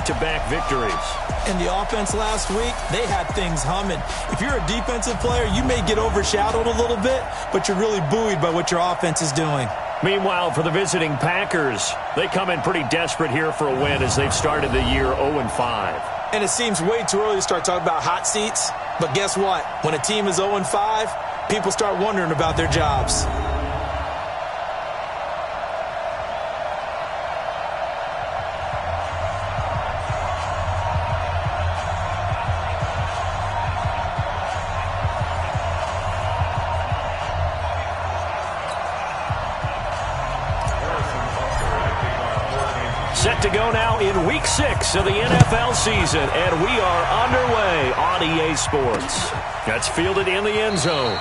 back-to-back victories. And the offense last week, they had things humming. If you're a defensive player, you may get overshadowed a little bit, but you're really buoyed by what your offense is doing. Meanwhile, for the visiting Packers, they come in pretty desperate here for a win as they've started the year 0-5. And it seems way too early to start talking about hot seats. But guess what? When a team is 0-5, people start wondering about their jobs. Set to go now in Week 6 of the NFL season, and we are underway on EA Sports. That's fielded in the end zone.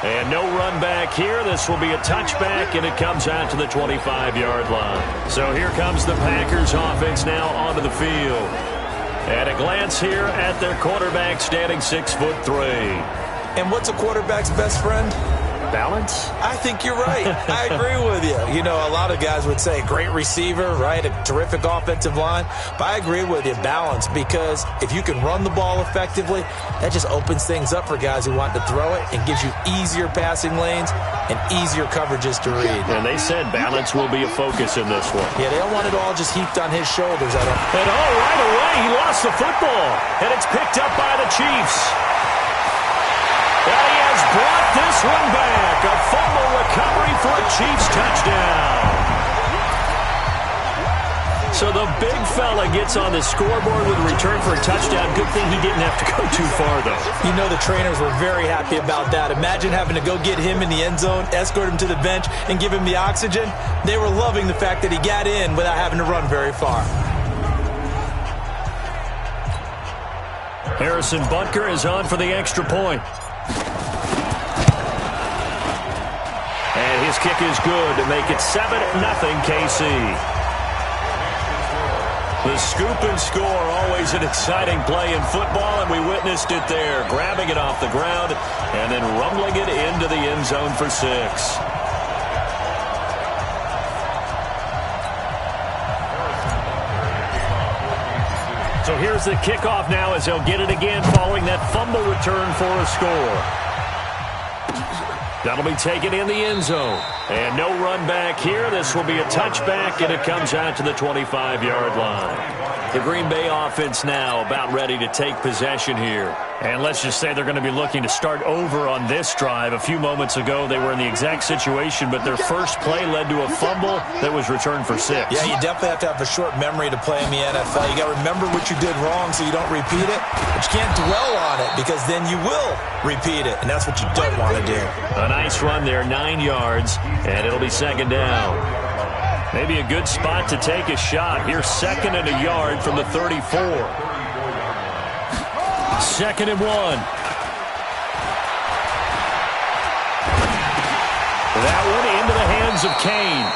And no run back here. This will be a touchback, and it comes out to the 25-yard line. So here comes the Packers offense now onto the field. At a glance here at their quarterback standing 6'3". And what's a quarterback's best friend? Balance? I think you're right. I agree with you. You know, a lot of guys would say great receiver, right? A terrific offensive line. But I agree with you, balance, because if you can run the ball effectively, that just opens things up for guys who want to throw it and gives you easier passing lanes and easier coverages to read. And they said balance will be a focus in this one. Yeah, they don't want it all just heaped on his shoulders. And right away, he lost the football. And it's picked up by the Chiefs. And he has brought this one back. A fumble recovery for a Chiefs touchdown. So the big fella gets on the scoreboard with a return for a touchdown. Good thing he didn't have to go too far, though. You know the trainers were very happy about that. Imagine having to go get him in the end zone, escort him to the bench, and give him the oxygen. They were loving the fact that he got in without having to run very far. Harrison Butker is on for the extra point. And his kick is good to make it 7-0 KC. The scoop and score, always an exciting play in football, and we witnessed it there, grabbing it off the ground and then rumbling it into the end zone for 6. So here's the kickoff now as they'll get it again following that fumble return for a score. That'll be taken in the end zone. And no run back here. This will be a touchback, and it comes out to the 25-yard line. The Green Bay offense now about ready to take possession here. And let's just say they're going to be looking to start over on this drive. A few moments ago, they were in the exact situation, but their first play led to a fumble that was returned for 6. Yeah, you definitely have to have a short memory to play in the NFL. You got to remember what you did wrong so you don't repeat it, but you can't dwell on it because then you will repeat it, and that's what you don't want to do. A nice run there, 9 yards, and it'll be second down. Maybe a good spot to take a shot. Here's 2nd and a yard from the 34. 2nd and 1. That one into the hands of Kane.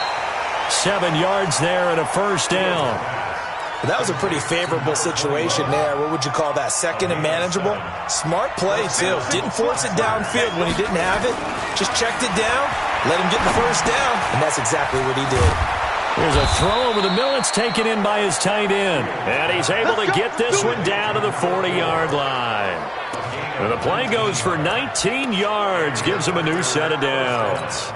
7 yards there and a first down. That was a pretty favorable situation there. What would you call that? 2nd and manageable? Smart play, too. Didn't force it downfield when he didn't have it. Just checked it down, let him get the first down, and that's exactly what he did. Here's a throw over the middle. It's taken in by his tight end. And he's able to get this one down to the 40-yard line. And the play goes for 19 yards. Gives him a new set of downs.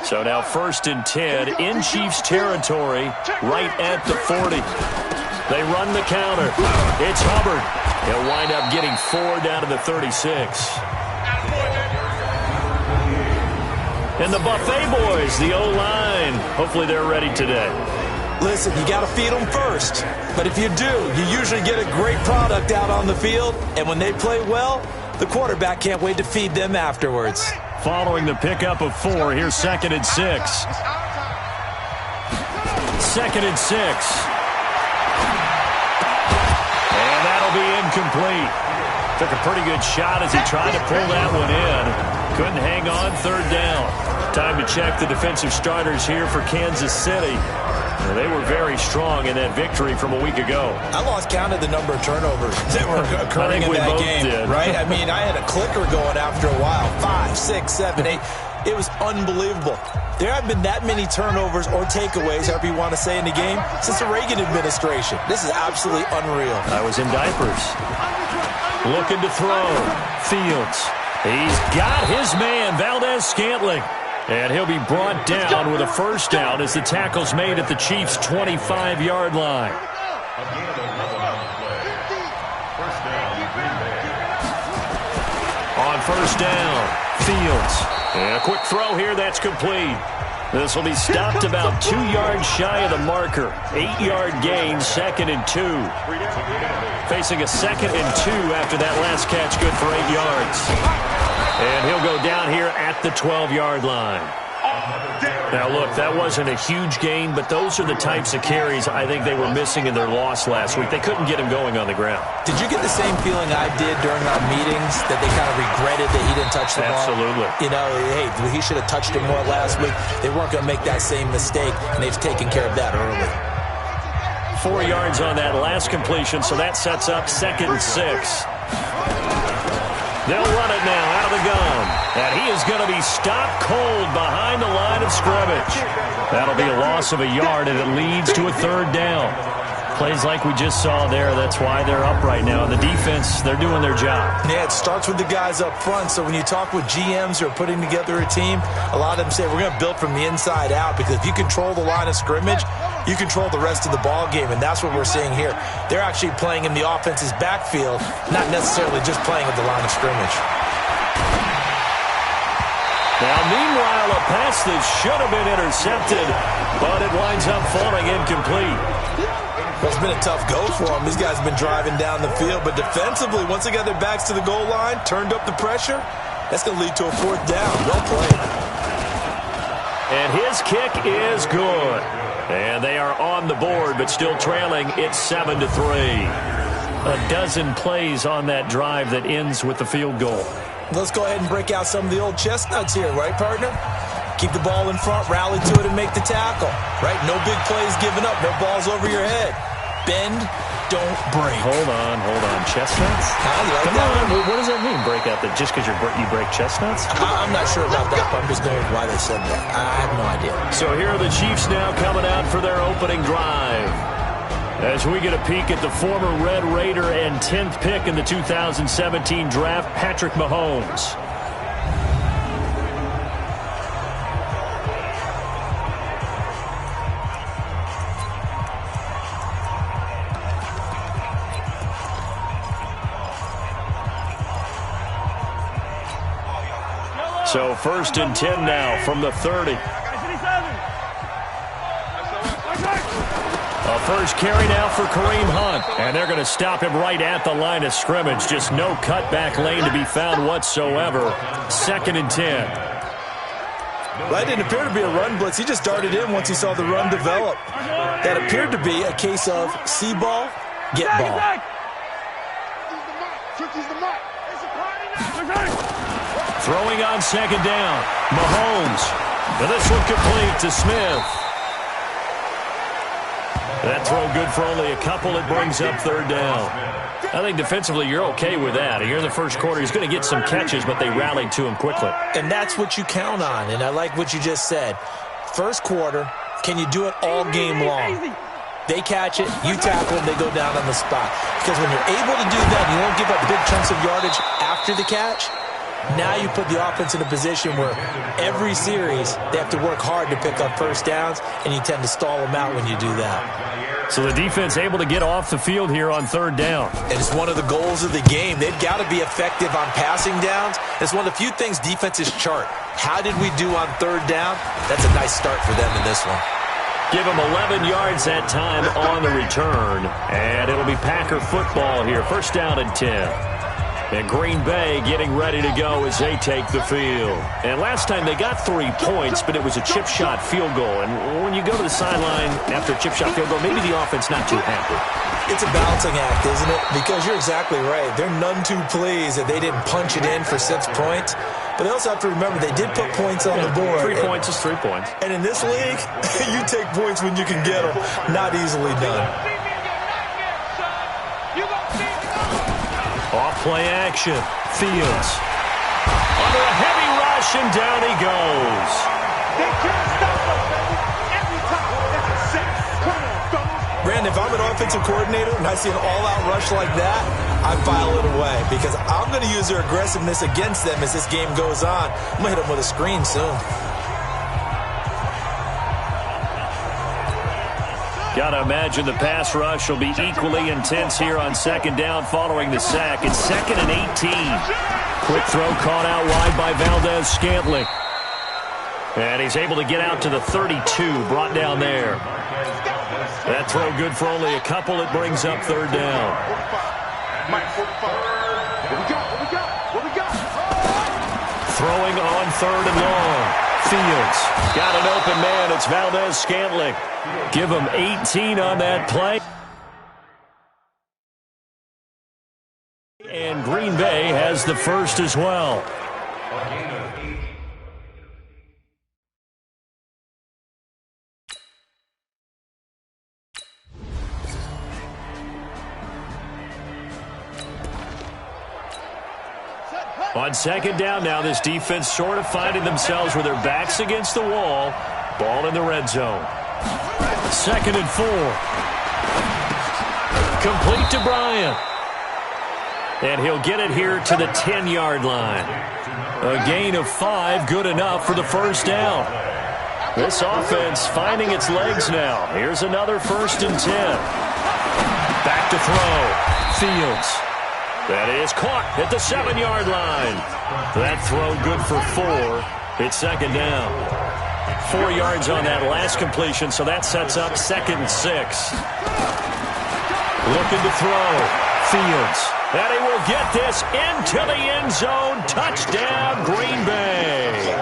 So now 1st and 10 in Chiefs territory right at the 40. They run the counter. It's Hubbard. He'll wind up getting 4 down to the 36. And the Buffet boys, the O-line, hopefully they're ready today. Listen, you got to feed them first. But if you do, you usually get a great product out on the field. And when they play well, the quarterback can't wait to feed them afterwards. Following the pickup of 4, here's 2nd and 6. 2nd and 6. And that'll be incomplete. Took a pretty good shot as he tried to pull that one in. Couldn't hang on, 3rd down. Time to check the defensive starters here for Kansas City. They were very strong in that victory from a week ago. I lost count of the number of turnovers that were occurring in that game. Right? I mean, I had a clicker going after a while. 5, 6, 7, 8. It was unbelievable. There haven't been that many turnovers or takeaways, however you want to say, in the game since the Reagan administration. This is absolutely unreal. I was in diapers. Looking to throw. Fields. He's got his man, Valdez-Scantling. And he'll be brought down with a first down as the tackle's made at the Chiefs' 25-yard line. On first down, Fields. And a quick throw here, that's complete. This will be stopped about 2 yards shy of the marker. 8-yard gain, 2nd and 2. Facing a 2nd and 2 after that last catch, good for 8 yards. And he'll go down here at the 12-yard line. Now, look, that wasn't a huge gain, but those are the types of carries I think they were missing in their loss last week. They couldn't get him going on the ground. Did you get the same feeling I did during our meetings, that they kind of regretted that he didn't touch the ball? Absolutely. You know, hey, he should have touched it more last week. They weren't going to make that same mistake, and they've taken care of that early. 4 yards on that last completion, so that sets up 2nd and 6. They'll run it now out of the gun. And he is going to be stopped cold behind the line of scrimmage. That'll be a loss of a yard, and it leads to a 3rd down. Plays like we just saw there. That's why they're up right now. The defense, they're doing their job. Yeah, it starts with the guys up front. So when you talk with GMs who are putting together a team, a lot of them say we're going to build from the inside out, because if you control the line of scrimmage, you control the rest of the ball game, and that's what we're seeing here. They're actually playing in the offense's backfield, not necessarily just playing at the line of scrimmage. Now, meanwhile, a pass that should have been intercepted, but it winds up falling incomplete. Well, it's been a tough go for them. These guys have been driving down the field, but defensively, once they got their backs to the goal line, turned up the pressure, that's going to lead to a 4th down. Well played. And his kick is good. And they are on the board, but still trailing. It's 7-3. A dozen plays on that drive that ends with the field goal. Let's go ahead and break out some of the old chestnuts here, right, partner? Keep the ball in front, rally to it, and make the tackle, right? No big plays given up, no balls over your head. Bend, don't break. Hold on. Chestnuts? Come on. What does that mean, break out? That just because you break chestnuts? I'm not sure about that, but I'm just going with why they said that. I have no idea. So here are the Chiefs now coming out for their opening drive. As we get a peek at the former Red Raider and 10th pick in the 2017 draft, Patrick Mahomes. So 1st and 10 now from the 30. A first carry now for Kareem Hunt. And they're going to stop him right at the line of scrimmage. Just no cutback lane to be found whatsoever. 2nd and 10. Well, that didn't appear to be a run blitz. He just darted in once he saw the run develop. That appeared to be a case of see ball, get ball. Throwing on 2nd down. Mahomes. And this one complete to Smith. That throw good for only a couple. It brings up 3rd down. I think defensively you're okay with that. Here in the first quarter, he's going to get some catches, but they rallied to him quickly. And that's what you count on, and I like what you just said. First quarter, can you do it all game long? They catch it, you tackle them, they go down on the spot. Because when you're able to do that, you won't give up big chunks of yardage after the catch. Now you put the offense in a position where every series they have to work hard to pick up first downs, and you tend to stall them out when you do that. So the defense able to get off the field here on 3rd down. And it's one of the goals of the game. They've got to be effective on passing downs. It's one of the few things defenses chart. How did we do on 3rd down? That's a nice start for them in this one. Give them 11 yards that time on the return. And it'll be Packer football here. 1st down and 10. And Green Bay getting ready to go as they take the field. And last time they got 3 points, but it was a chip shot field goal. And when you go to the sideline after a chip shot field goal, maybe the offense not too happy. It's a balancing act, isn't it? Because you're exactly right. They're none too pleased that they didn't punch it in for 6 points. But they also have to remember they did put points on the board. 3 points is 3 points. And in this league, you take points when you can get them. Not easily done. Off play action. Fields. Under a heavy rush, completion. Down he goes. They can't stop us, baby. Every time. That's a sack. Come on, fellas. Brandon, if I'm an offensive coordinator and I see an all-out rush like that, I file it away because I'm going to use their aggressiveness against them as this game goes on. I'm going to hit them with a screen soon. Got to imagine the pass rush will be equally intense here on second down following the sack. It's 2nd and 18. Quick throw caught out wide by Valdez-Scantling. And he's able to get out to the 32, brought down there. That throw good for only a couple. It brings up third down. Throwing on third and long. Fields got an open man. It's Valdez-Scantling. Give him 18 on that play. And Green Bay has the first as well. On second down now, this defense sort of finding themselves with their backs against the wall. Ball in the red zone. 2nd and 4. Complete to Bryant. And he'll get it here to the 10-yard line. A gain of 5, good enough for the first down. This offense finding its legs now. Here's another 1st and 10. Back to throw. Fields. That is caught at the 7-yard line. That throw good for 4. It's second down. 4 yards on that last completion, so that sets up 2nd and 6. Looking to throw. Fields. And he will get this into the end zone. Touchdown, Green Bay.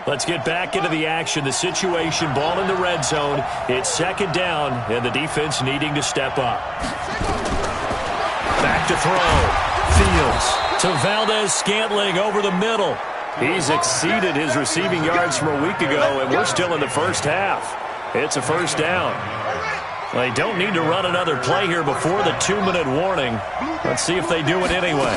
Let's get back into the action. The situation, ball in the red zone. It's second down, and the defense needing to step up. Back to throw. Fields to Valdez-Scantling over the middle. He's exceeded his receiving yards from a week ago, and we're still in the first half. It's a first down. They don't need to run another play here before the 2-minute warning. Let's see if they do it anyway.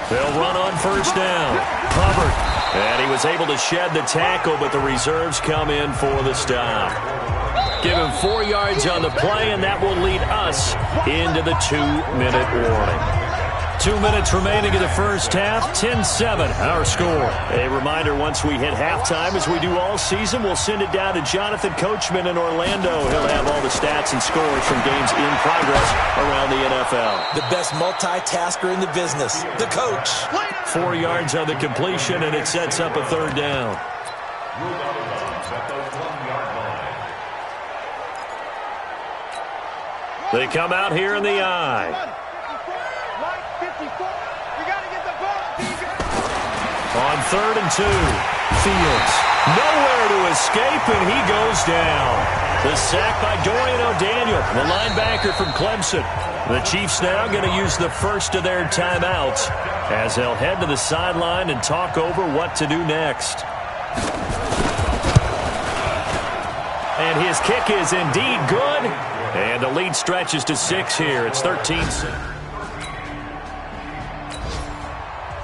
They'll run on first down. Covered. And he was able to shed the tackle, but the reserves come in for the stop. Give him 4 yards on the play, and that will lead us into the 2-minute warning. 2 minutes remaining in the first half, 10-7, our score. A reminder, once we hit halftime, as we do all season, we'll send it down to Jonathan Coachman in Orlando. He'll have all the stats and scores from games in progress around the NFL. The best multitasker in the business, the coach. 4 yards on the completion, and it sets up a third down. They come out here in the eye. On 3rd and 2, Fields. Nowhere to escape, and he goes down. The sack by Dorian O'Daniel, the linebacker from Clemson. The Chiefs now going to use the first of their timeouts as they'll head to the sideline and talk over what to do next. And his kick is indeed good. And the lead stretches to 6 here. It's 13-6.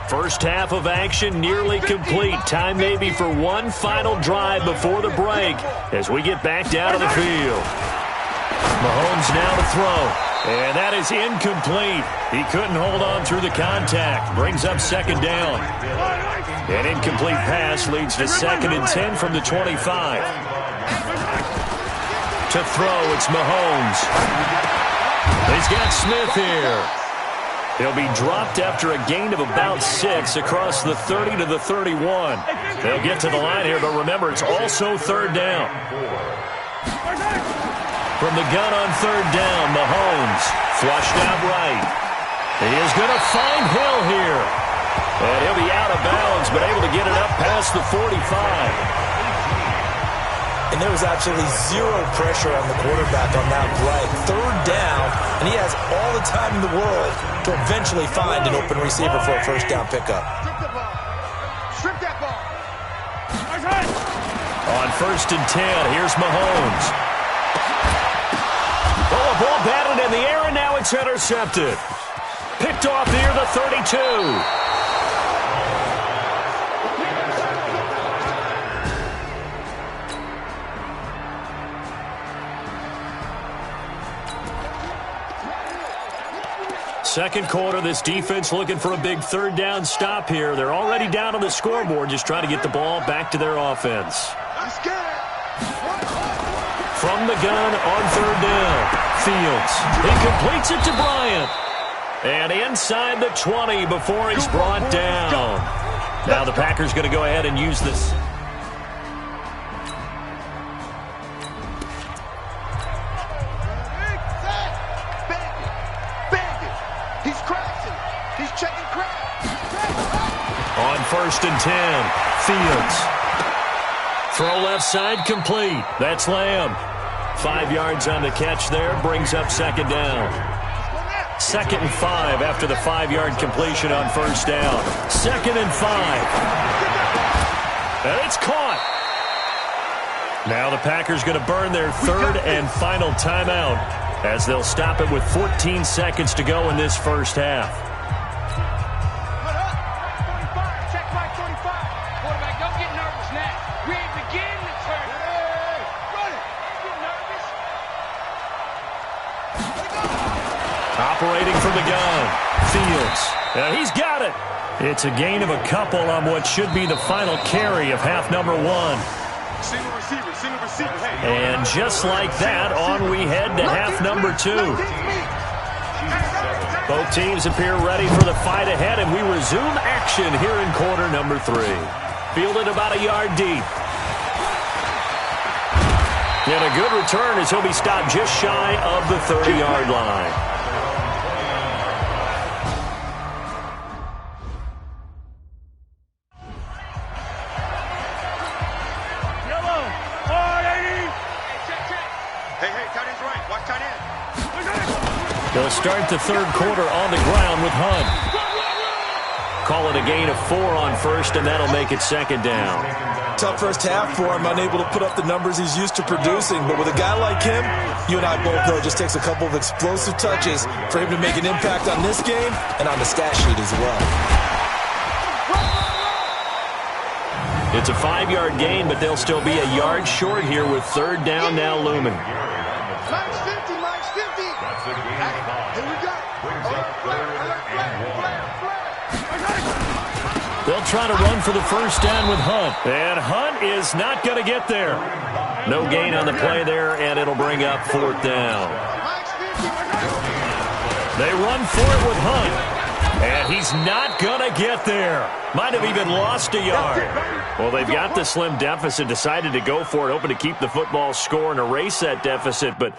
First half of action nearly complete. Time maybe for one final drive before the break as we get back down to the field. Mahomes now to throw. And that is incomplete. He couldn't hold on through the contact. Brings up second down. An incomplete pass leads to 2nd and 10 from the 25. To throw, it's Mahomes. He's got Smith here. He'll be dropped after a gain of about 6 across the 30 to the 31. They'll get to the line here, but remember, it's also third down. From the gun on third down, Mahomes flushed out right. He is going to find Hill here. And he'll be out of bounds, but able to get it up past the 45. And there was absolutely zero pressure on the quarterback on that play. Third down, and he has all the time in the world to eventually find an open receiver for a first down pickup. Strip that ball. On 1st and 10, here's Mahomes. Oh, the ball batted in the air, and now it's intercepted. Picked off near the 32. Second quarter, this defense looking for a big third down stop here. They're already down on the scoreboard, just trying to get the ball back to their offense. From the gun on third down, Fields. He completes it to Bryant. And inside the 20 before he's brought down. Now the Packers going to go ahead and use this. On 1st and 10, Fields. Throw left side complete. That's Lamb. 5 yards on the catch there, brings up second down. 2nd and 5 after the 5-yard completion on first down. 2nd and 5. And it's caught. Now the Packers going to burn their third and final timeout as they'll stop it with 14 seconds to go in this first half. Operating from the gun, Fields. And he's got it. It's a gain of a couple on what should be the final carry of half number 1. Single receiver, single receiver. Hey, and just like that, on we head to half number 2. Both teams appear ready for the fight ahead, and we resume action here in quarter number 3. Fielded about a yard deep. And a good return as he'll be stopped just shy of the 30-yard line. They'll start the third quarter on the ground with Hunt. Call it a gain of 4 on first, and that'll make it second down. Tough first half for him, unable to put up the numbers he's used to producing. But with a guy like him, you and I both know it just takes a couple of explosive touches for him to make an impact on this game and on the stat sheet as well. It's a 5-yard gain, but they'll still be a yard short here with third down now looming. They'll try to run for the first down with Hunt. And Hunt is not going to get there. No gain on the play there, and it'll bring up fourth down. They run for it with Hunt. And he's not going to get there. Might have even lost a yard. Well, they've got the slim deficit, decided to go for it, hoping to keep the football score and erase that deficit, but...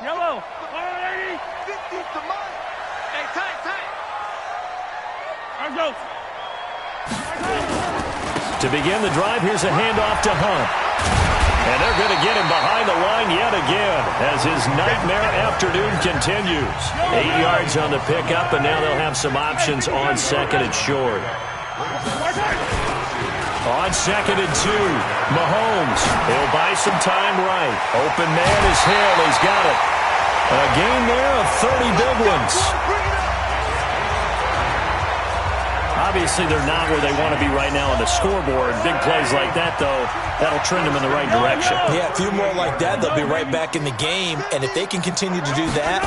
Yellow. 180. 50 to mine. Hey, tight. Go. To begin the drive, here's a handoff to Hunt. And they're going to get him behind the line yet again as his nightmare afternoon continues. 8 yards on the pickup, and now they'll have some options on second and short. On 2nd and 2, Mahomes. He'll buy some time right. Open man is Hill. He's got it. A gain there of 30 big ones. Obviously, they're not where they want to be right now on the scoreboard. Big plays like that, though, that'll trend them in the right direction. Yeah, a few more like that, they'll be right back in the game. And if they can continue to do that,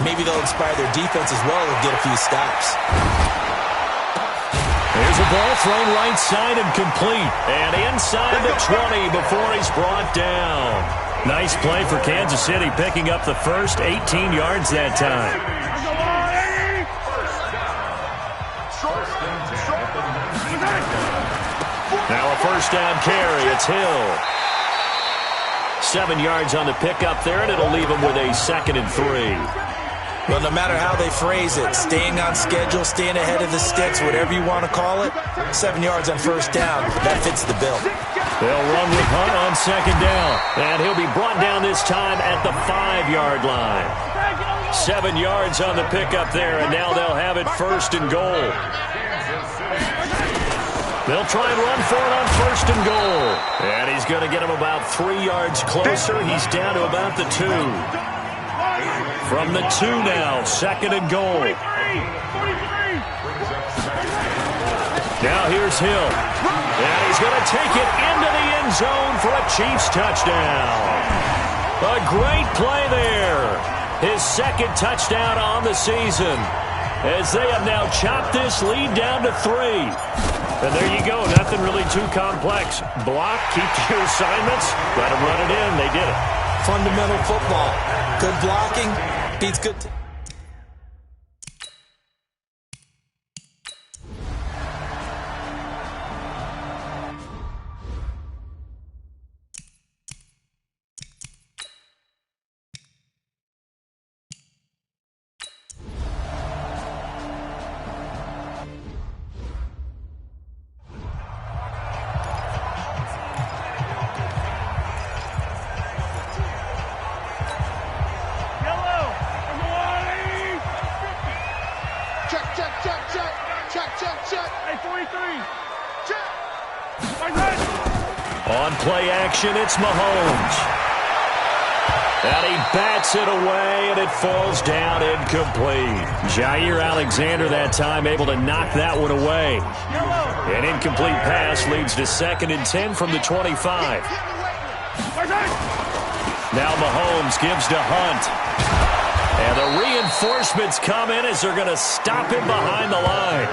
maybe they'll inspire their defense as well and get a few stops. Here's a ball thrown right side and complete. And inside the 20 before he's brought down. Nice play for Kansas City, picking up the first 18 yards that time. Now a first down carry. It's Hill. 7 yards on the pickup there, and it'll leave him with a 2nd and 3. Well, no matter how they phrase it, staying on schedule, staying ahead of the sticks, whatever you want to call it, 7 yards on first down, that fits the bill. They'll run with Hunt on second down, and he'll be brought down this time at the 5-yard line. 7 yards on the pickup there, and now they'll have it first and goal. They'll try and run for it on first and goal. And he's going to get him about 3 yards closer. He's down to about the 2. From the 2 now, second and goal. Now here's Hill. And he's going to take it into the end zone for a Chiefs touchdown. A great play there. His second touchdown on the season, as they have now chopped this lead down to 3. And there you go. Nothing really too complex. Block, keep to your assignments, let them run it in. They did it. Fundamental football. Good blocking beats good. On play action, it's Mahomes. And he bats it away, and it falls down incomplete. Jair Alexander that time able to knock that one away. An incomplete pass leads to 2nd and 10 from the 25. Now Mahomes gives to Hunt. And the reinforcements come in as they're going to stop him behind the line.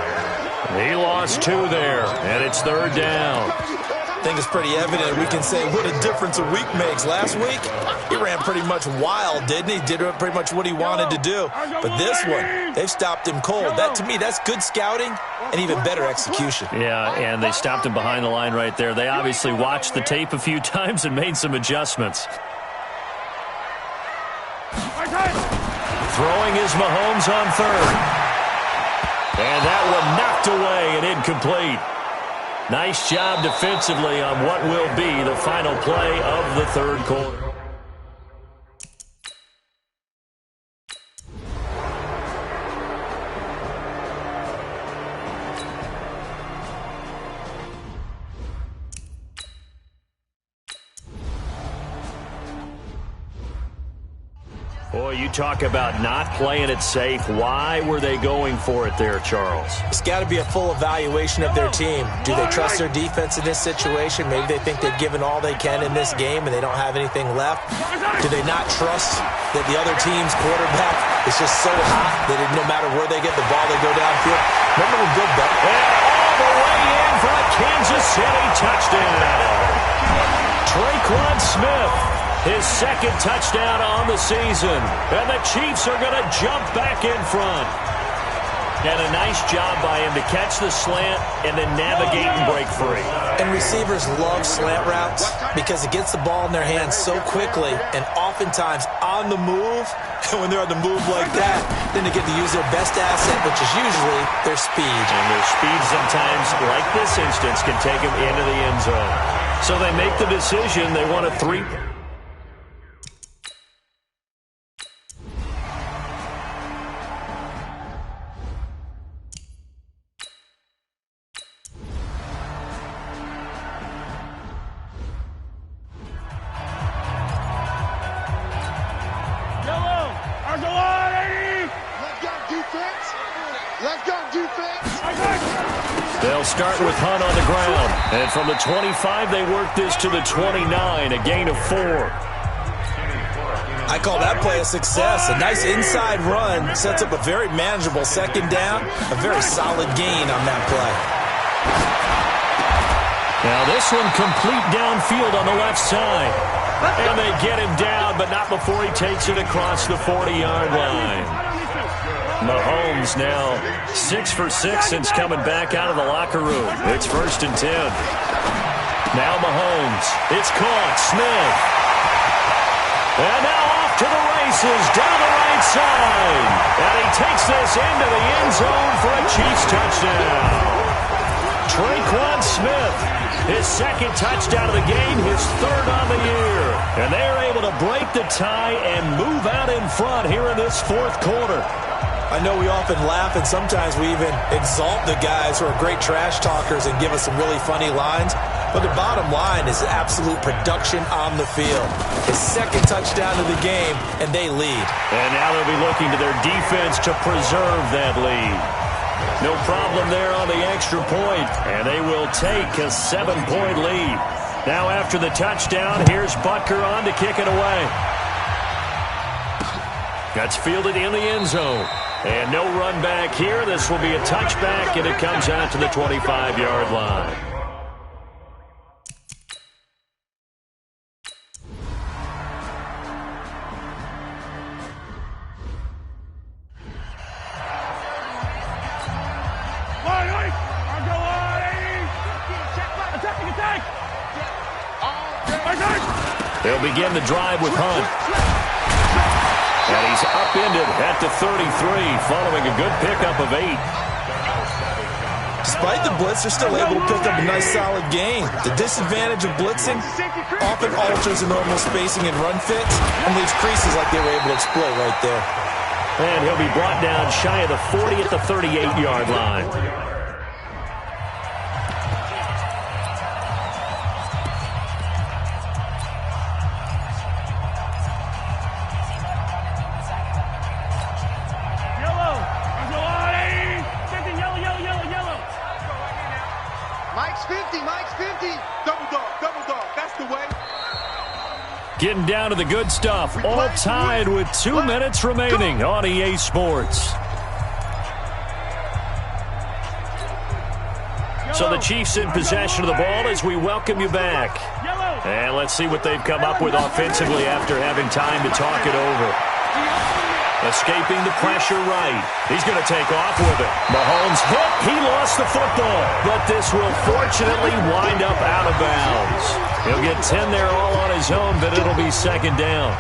He lost 2 there, and it's 3rd down. I think it's pretty evident. We can say what a difference a week makes. Last week, he ran pretty much wild, didn't he? Did pretty much what he wanted to do. But this one, they've stopped him cold. That, to me, that's good scouting and even better execution. Yeah, and they stopped him behind the line right there. They obviously watched the tape a few times and made some adjustments. Throwing is Mahomes on 3rd. And that one knocked away and incomplete. Nice job defensively on what will be the final play of the 3rd quarter. Boy, you talk about not playing it safe. Why were they going for it there, Charles? It's got to be a full evaluation of their team. Do they trust their defense in this situation? Maybe they think they've given all they can in this game and they don't have anything left. Do they not trust that the other team's quarterback is just so hot that no matter where they get the ball, they go downfield? Remember when Bill Belichick? And all the way in for a Kansas City touchdown. Traquan Smith. His 2nd touchdown on the season. And the Chiefs are going to jump back in front. And a nice job by him to catch the slant and then navigate and break free. And receivers love slant routes because it gets the ball in their hands so quickly and oftentimes on the move. And when they're on the move like that, then they get to use their best asset, which is usually their speed. And their speed sometimes, like this instance, can take them into the end zone. So they make the decision. They want a 3. They'll start with Hunt on the ground. And from the 25, they work this to the 29, a gain of 4. I call that play a success. A nice inside run sets up a very manageable 2nd down, a very solid gain on that play. Now this one complete downfield on the left side. And they get him down, but not before he takes it across the 40-yard line. Mahomes now 6 for 6 since coming back out of the locker room. It's 1st and 10. Now Mahomes. It's caught. Smith. And now off to the races down the right side. And he takes this into the end zone for a Chiefs touchdown. Traquan Smith, his second touchdown of the game, his third on the year. And they're able to break the tie and move out in front here in this fourth quarter. I know we often laugh and sometimes we even exalt the guys who are great trash talkers and give us some really funny lines. But the bottom line is absolute production on the field. His second touchdown of the game, and they lead. And now they'll be looking to their defense to preserve that lead. No problem there on the extra point, and they will take a 7-point lead. Now after the touchdown, here's Butker on to kick it away. That's fielded in the end zone. And no run back here. This will be a touchback, and it comes out to the 25-yard line. They'll begin the drive with Hunt. And he's upended at the 33, following a good pickup of 8. Despite the blitz, they're still able to pick up a nice, solid gain. The disadvantage of blitzing often alters the normal spacing and run fits and leaves creases like they were able to exploit right there. And he'll be brought down shy of the 40 at the 38-yard line. Getting down to the good stuff. All tied with 2 minutes remaining on EA Sports. So the Chiefs in possession of the ball as we welcome you back. And let's see what they've come up with offensively after having time to talk it over. Escaping the pressure right. He's going to take off with it. Mahomes hit. He lost the football. But this will fortunately wind up out of bounds. He'll get 10 there all on his own, but it'll be second down.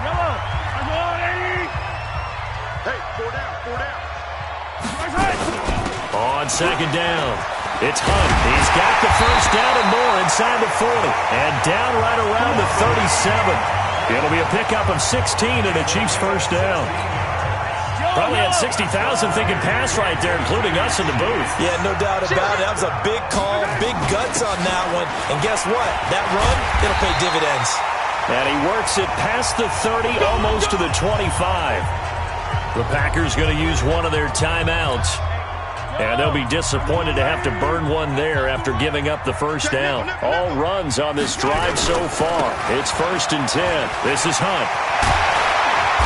On second down, it's Hunt. He's got the first down and more inside the 40. And down right around the 37. It'll be a pickup of 16 and a Chiefs first down. Probably had 60,000 thinking pass right there, including us in the booth. Yeah, no doubt about it. That was a big call, big guts on that one. And guess what? That run, it'll pay dividends. And he works it past the 30, almost to the 25. The Packers going to use one of their timeouts. And they'll be disappointed to have to burn one there after giving up the first down. All runs on this drive so far. It's 1st and 10. This is Hunt.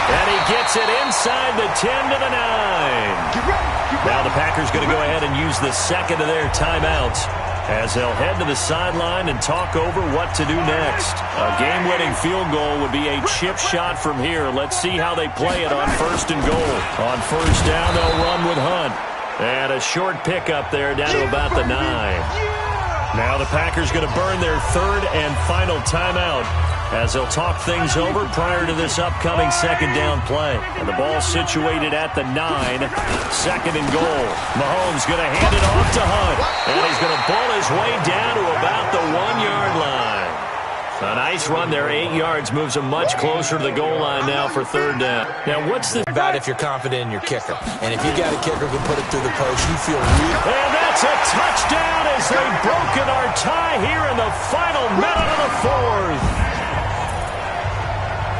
And he gets it inside the 10 to the 9. Now the Packers going to go ahead and use the second of their timeouts as they'll head to the sideline and talk over what to do next. A game-winning field goal would be a chip shot from here. Let's see how they play it on 1st and goal. On first down, they'll run with Hunt. And a short pickup there down to about the 9. Now the Packers going to burn their third and final timeout as they'll talk things over prior to this upcoming second down play. And the ball situated at the 9, 2nd and goal. Mahomes going to hand it off to Hunt. And he's going to bull his way down to about the 1-yard line. A nice run there, 8 yards, moves him much closer to the goal line now for third down. Now, what's the... About if you're confident in your kicker. And if you got a kicker who can put it through the post, you feel really... And that's a touchdown as they've broken our tie here in the final minute of the fourth.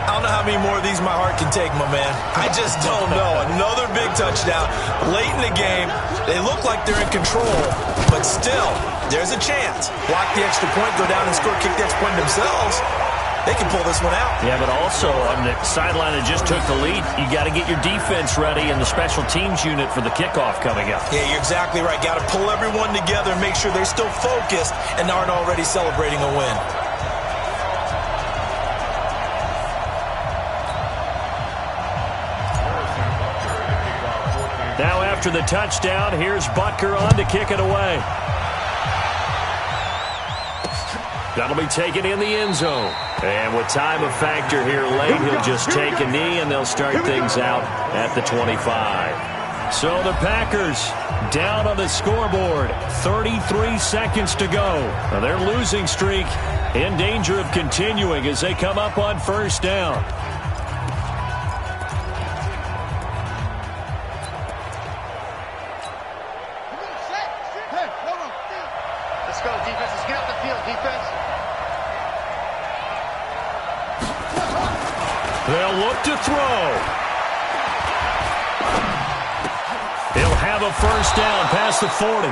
I don't know how many more of these my heart can take, my man. I just don't know. Another big touchdown late in the game. They look like they're in control, but still, there's a chance. Block the extra point, go down and score, kick the extra point themselves. They can pull this one out. Yeah, but also on the sideline that just took the lead, you got to get your defense ready and the special teams unit for the kickoff coming up. Yeah, you're exactly right. Got to pull everyone together and make sure they're still focused and aren't already celebrating a win. Now after the touchdown, here's Butker on to kick it away. That'll be taken in the end zone. And with time a factor here late, he'll just take a knee, and they'll start things out at the 25. So the Packers down on the scoreboard. 33 seconds to go. Now their losing streak in danger of continuing as they come up on first down. Let's go, defense. Let's get off the field, defense. They'll look to throw. He'll have a first down past the 40.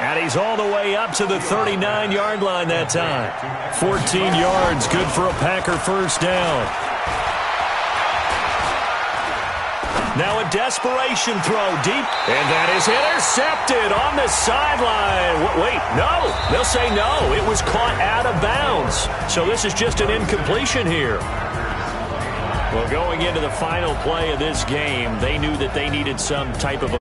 And he's all the way up to the 39-yard line that time. 14 yards, good for a Packer first down. Now a desperation throw deep, and that is intercepted on the sideline. Wait, no. They'll say no. It was caught out of bounds. So this is just an incompletion here. Well, going into the final play of this game, they knew that they needed some type of